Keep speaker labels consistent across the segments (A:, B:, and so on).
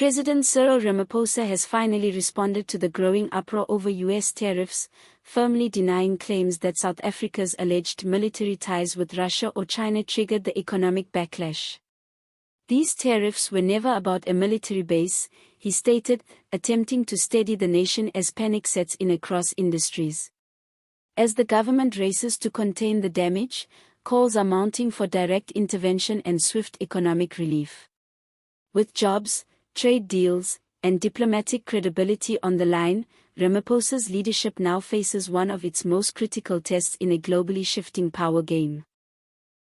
A: President Cyril Ramaphosa has finally responded to the growing uproar over U.S. tariffs, firmly denying claims that South Africa's alleged military ties with Russia or China triggered the economic backlash. These tariffs were never about a military base, he stated, attempting to steady the nation as panic sets in across industries. As the government races to contain the damage, calls are mounting for direct intervention and swift economic relief. With jobs, trade deals, and diplomatic credibility on the line, Ramaphosa's leadership now faces one of its most critical tests in a globally shifting power game.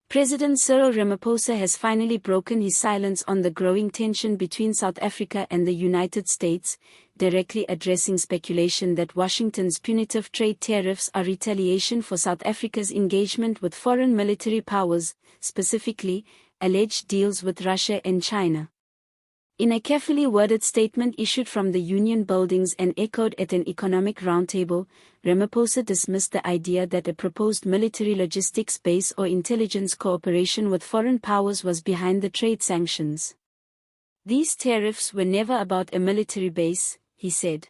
A: President Cyril Ramaphosa has finally broken his silence on the growing tension between South Africa and the United States, directly addressing speculation that Washington's punitive trade tariffs are retaliation for South Africa's engagement with foreign military powers, specifically, alleged deals with Russia and China. In a carefully worded statement issued from the Union buildings and echoed at an economic roundtable, Ramaphosa dismissed the idea that a proposed military logistics base or intelligence cooperation with foreign powers was behind the trade sanctions. These tariffs were never about a military base, he said.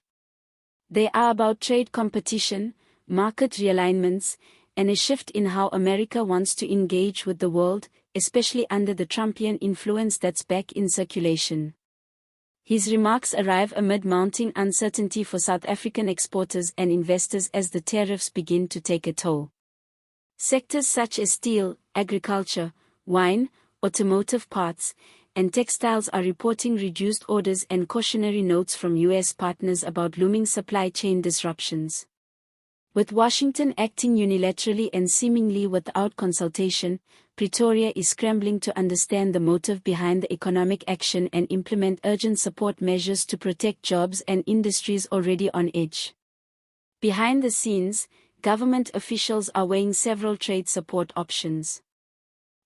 A: They are about trade competition, market realignments, and a shift in how America wants to engage with the world, especially under the Trumpian influence that's back in circulation. His remarks arrive amid mounting uncertainty for South African exporters and investors as the tariffs begin to take a toll. Sectors such as steel, agriculture, wine, automotive parts, and textiles are reporting reduced orders and cautionary notes from U.S. partners about looming supply chain disruptions. With Washington acting unilaterally and seemingly without consultation, Pretoria is scrambling to understand the motive behind the economic action and implement urgent support measures to protect jobs and industries already on edge. Behind the scenes, government officials are weighing several trade support options.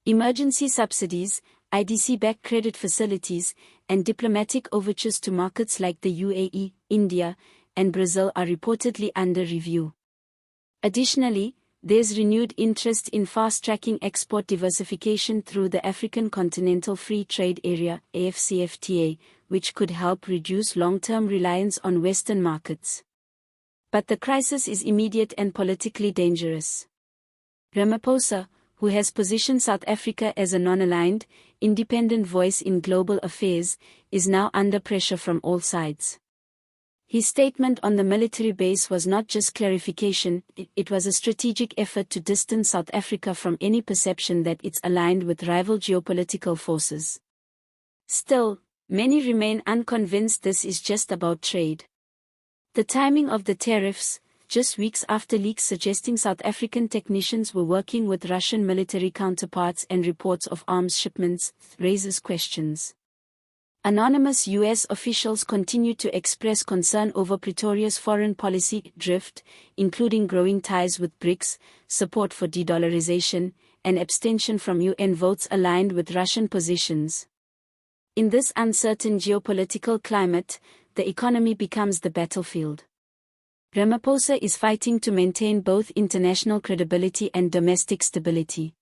A: Emergency subsidies, IDC-backed credit facilities, and diplomatic overtures to markets like the UAE, India, and Brazil are reportedly under review. Additionally, there's renewed interest in fast-tracking export diversification through the African Continental Free Trade Area (AfCFTA), which could help reduce long-term reliance on Western markets. But the crisis is immediate and politically dangerous. Ramaphosa, who has positioned South Africa as a non-aligned, independent voice in global affairs, is now under pressure from all sides. His statement on the military base was not just clarification, it was a strategic effort to distance South Africa from any perception that it's aligned with rival geopolitical forces. Still, many remain unconvinced this is just about trade. The timing of the tariffs, just weeks after leaks suggesting South African technicians were working with Russian military counterparts and reports of arms shipments, raises questions. Anonymous U.S. officials continue to express concern over Pretoria's foreign policy drift, including growing ties with BRICS, support for de-dollarization, and abstention from UN votes aligned with Russian positions. In this uncertain geopolitical climate, the economy becomes the battlefield. Ramaphosa is fighting to maintain both international credibility and domestic stability.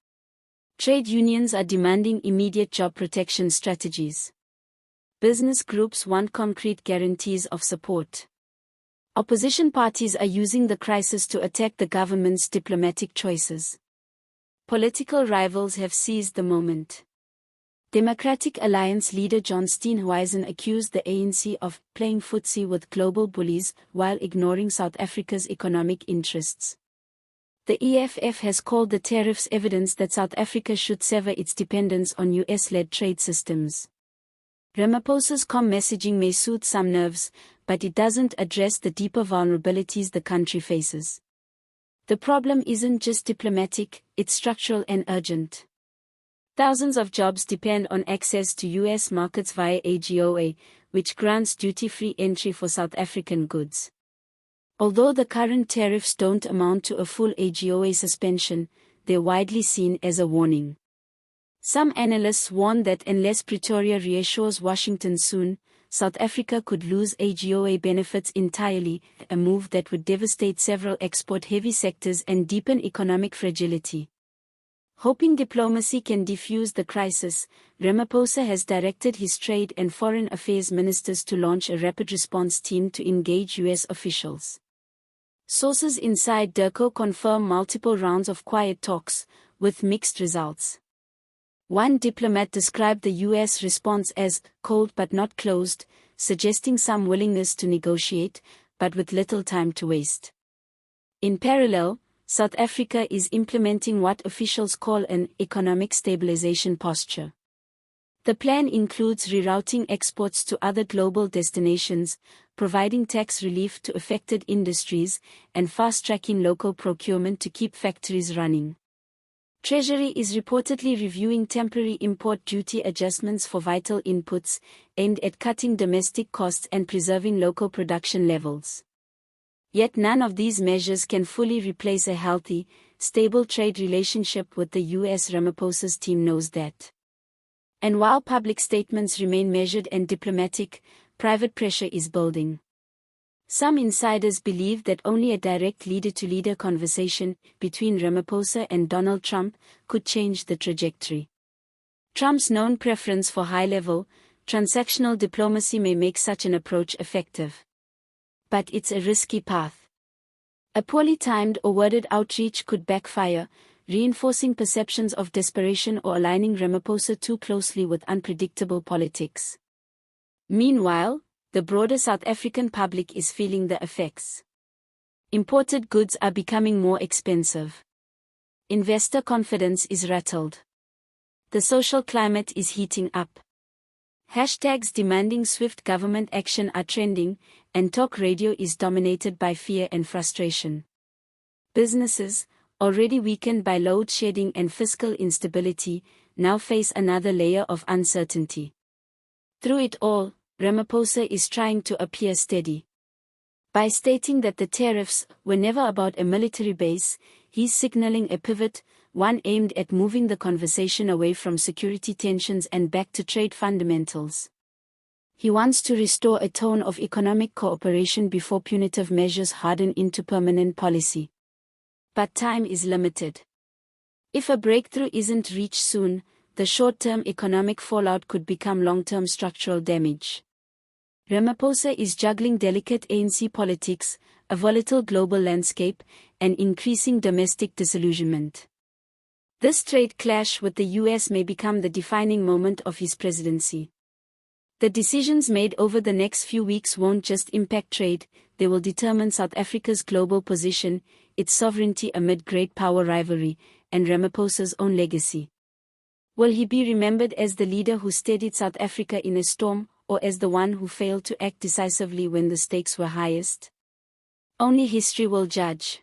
A: Trade unions are demanding immediate job protection strategies. Business groups want concrete guarantees of support. Opposition parties are using the crisis to attack the government's diplomatic choices. Political rivals have seized the moment. Democratic Alliance leader John Steenhuisen accused the ANC of playing footsie with global bullies while ignoring South Africa's economic interests. The EFF has called the tariffs evidence that South Africa should sever its dependence on US-led trade systems. Ramaphosa's calm messaging may soothe some nerves, but it doesn't address the deeper vulnerabilities the country faces. The problem isn't just diplomatic, it's structural and urgent. Thousands of jobs depend on access to U.S. markets via AGOA, which grants duty-free entry for South African goods. Although the current tariffs don't amount to a full AGOA suspension, they're widely seen as a warning. Some analysts warn that unless Pretoria reassures Washington soon, South Africa could lose AGOA benefits entirely, a move that would devastate several export-heavy sectors and deepen economic fragility. Hoping diplomacy can defuse the crisis, Ramaphosa has directed his trade and foreign affairs ministers to launch a rapid response team to engage U.S. officials. Sources inside DIRCO confirm multiple rounds of quiet talks, with mixed results. One diplomat described the U.S. response as cold but not closed, suggesting some willingness to negotiate, but with little time to waste. In parallel, South Africa is implementing what officials call an economic stabilization posture. The plan includes rerouting exports to other global destinations, providing tax relief to affected industries, and fast-tracking local procurement to keep factories running. Treasury is reportedly reviewing temporary import duty adjustments for vital inputs, aimed at cutting domestic costs and preserving local production levels. Yet none of these measures can fully replace a healthy, stable trade relationship with the U.S. Ramaphosa's team knows that. And while public statements remain measured and diplomatic, private pressure is building. Some insiders believe that only a direct leader-to-leader conversation between Ramaphosa and Donald Trump could change the trajectory. Trump's known preference for high-level, transactional diplomacy may make such an approach effective. But it's a risky path. A poorly timed or worded outreach could backfire, reinforcing perceptions of desperation or aligning Ramaphosa too closely with unpredictable politics. Meanwhile, the broader South African public is feeling the effects. Imported goods are becoming more expensive. Investor confidence is rattled. The social climate is heating up. Hashtags demanding swift government action are trending, and talk radio is dominated by fear and frustration. Businesses, already weakened by load shedding and fiscal instability, now face another layer of uncertainty. Through it all, Ramaphosa is trying to appear steady. By stating that the tariffs were never about a military base, he's signaling a pivot, one aimed at moving the conversation away from security tensions and back to trade fundamentals. He wants to restore a tone of economic cooperation before punitive measures harden into permanent policy. But time is limited. If a breakthrough isn't reached soon, the short-term economic fallout could become long-term structural damage. Ramaphosa is juggling delicate ANC politics, a volatile global landscape, and increasing domestic disillusionment. This trade clash with the US may become the defining moment of his presidency. The decisions made over the next few weeks won't just impact trade, they will determine South Africa's global position, its sovereignty amid great power rivalry, and Ramaphosa's own legacy. Will he be remembered as the leader who steadied South Africa in a storm, or as the one who failed to act decisively when the stakes were highest? Only history will judge.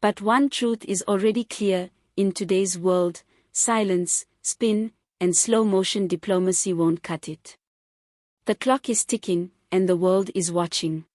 A: But one truth is already clear: in today's world, silence, spin, and slow-motion diplomacy won't cut it. The clock is ticking, and the world is watching.